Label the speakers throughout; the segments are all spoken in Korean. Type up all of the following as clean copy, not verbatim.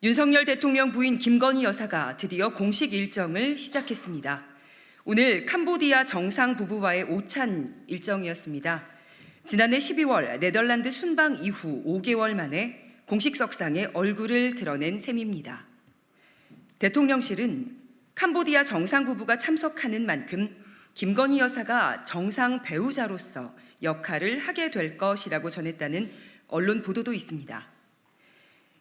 Speaker 1: 윤석열 대통령 부인 김건희 여사가 드디어 공식 일정을 시작했습니다. 오늘 캄보디아 정상 부부와의 오찬 일정이었습니다. 지난해 12월 네덜란드 순방 이후 5개월 만에 공식 석상에 얼굴을 드러낸 셈입니다. 대통령실은 캄보디아 정상 부부가 참석하는 만큼 김건희 여사가 정상 배우자로서 역할을 하게 될 것이라고 전했다는 언론 보도도 있습니다.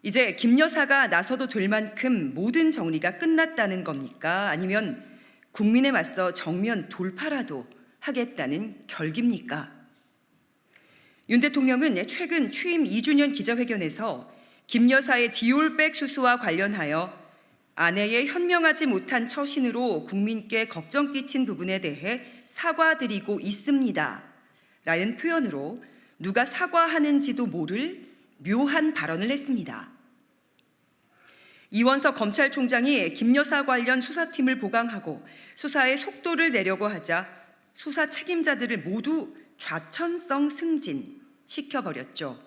Speaker 1: 이제 김 여사가 나서도 될 만큼 모든 정리가 끝났다는 겁니까? 아니면 국민에 맞서 정면 돌파라도 하겠다는 결기입니까? 윤 대통령은 최근 취임 2주년 기자회견에서 김 여사의 디올백 수수와 관련하여 아내의 현명하지 못한 처신으로 국민께 걱정 끼친 부분에 대해 사과드리고 있습니다. 라는 표현으로 누가 사과하는지도 모를 묘한 발언을 했습니다. 이원석 검찰총장이 김 여사 관련 수사팀을 보강하고 수사의 속도를 내려고 하자 수사 책임자들을 모두 좌천성 승진시켜버렸죠.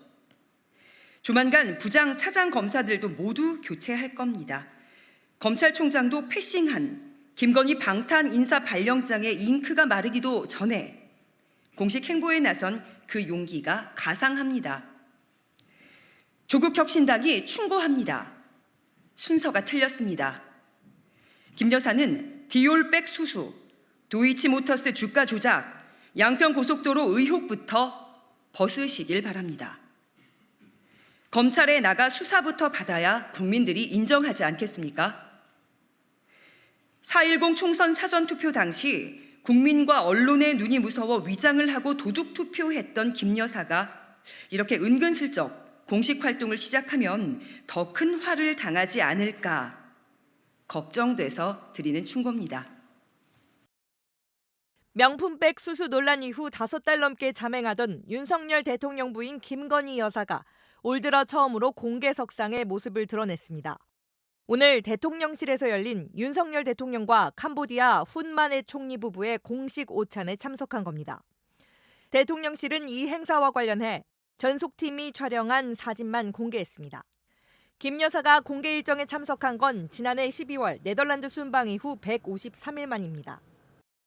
Speaker 1: 조만간 부장, 차장 검사들도 모두 교체할 겁니다. 검찰총장도 패싱한 김건희 방탄 인사 발령장에 잉크가 마르기도 전에 공식 행보에 나선 그 용기가 가상합니다. 조국혁신당이 충고합니다. 순서가 틀렸습니다. 김 여사는 디올백 수수, 도이치모터스 주가 조작, 양평 고속도로 의혹부터 벗으시길 바랍니다. 검찰에 나가 수사부터 받아야 국민들이 인정하지 않겠습니까? 4.10 총선 사전투표 당시 국민과 언론의 눈이 무서워 위장을 하고 도둑투표했던 김 여사가 이렇게 은근슬쩍 공식 활동을 시작하면 더 큰 화를 당하지 않을까 걱정돼서 드리는 충고입니다.
Speaker 2: 명품백 수수 논란 이후 5달 넘게 잠행하던 윤석열 대통령 부인 김건희 여사가 올 들어 처음으로 공개석상에 모습을 드러냈습니다. 오늘 대통령실에서 열린 윤석열 대통령과 캄보디아 훈마네 총리 부부의 공식 오찬에 참석한 겁니다. 대통령실은 이 행사와 관련해 전속팀이 촬영한 사진만 공개했습니다. 김 여사가 공개 일정에 참석한 건 지난해 12월 네덜란드 순방 이후 153일 만입니다.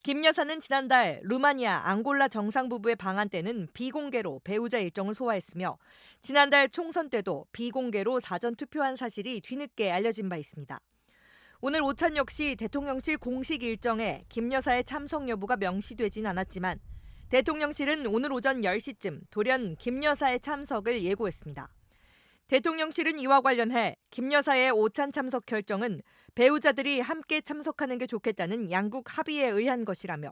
Speaker 2: 김 여사는 지난달 루마니아, 앙골라 정상 부부의 방한 때는 비공개로 배우자 일정을 소화했으며 지난달 총선 때도 비공개로 사전 투표한 사실이 뒤늦게 알려진 바 있습니다. 오늘 오찬 역시 대통령실 공식 일정에 김 여사의 참석 여부가 명시되진 않았지만 대통령실은 오늘 오전 10시쯤 돌연 김 여사의 참석을 예고했습니다. 대통령실은 이와 관련해 김 여사의 오찬 참석 결정은 배우자들이 함께 참석하는 게 좋겠다는 양국 합의에 의한 것이라며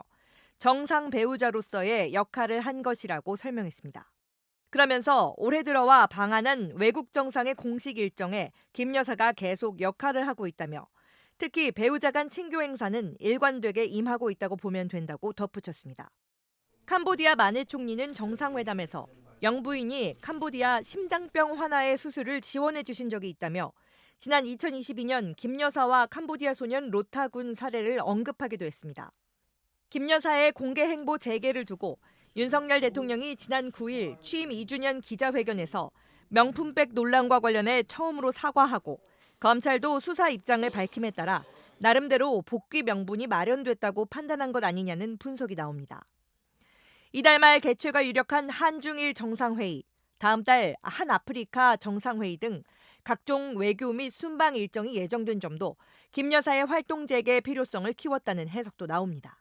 Speaker 2: 정상 배우자로서의 역할을 한 것이라고 설명했습니다. 그러면서 올해 들어와 방한한 외국 정상의 공식 일정에 김 여사가 계속 역할을 하고 있다며 특히 배우자 간 친교 행사는 일관되게 임하고 있다고 보면 된다고 덧붙였습니다. 캄보디아 마네 총리는 정상회담에서 영부인이 캄보디아 심장병 완화의 수술을 지원해 주신 적이 있다며 지난 2022년 김 여사와 캄보디아 소년 로타군 사례를 언급하기도 했습니다. 김 여사의 공개 행보 재개를 두고 윤석열 대통령이 지난 9일 취임 2주년 기자회견에서 명품백 논란과 관련해 처음으로 사과하고 검찰도 수사 입장을 밝힘에 따라 나름대로 복귀 명분이 마련됐다고 판단한 것 아니냐는 분석이 나옵니다. 이달 말 개최가 유력한 한중일 정상회의, 다음 달 한아프리카 정상회의 등 각종 외교 및 순방 일정이 예정된 점도 김 여사의 활동 재개 필요성을 키웠다는 해석도 나옵니다.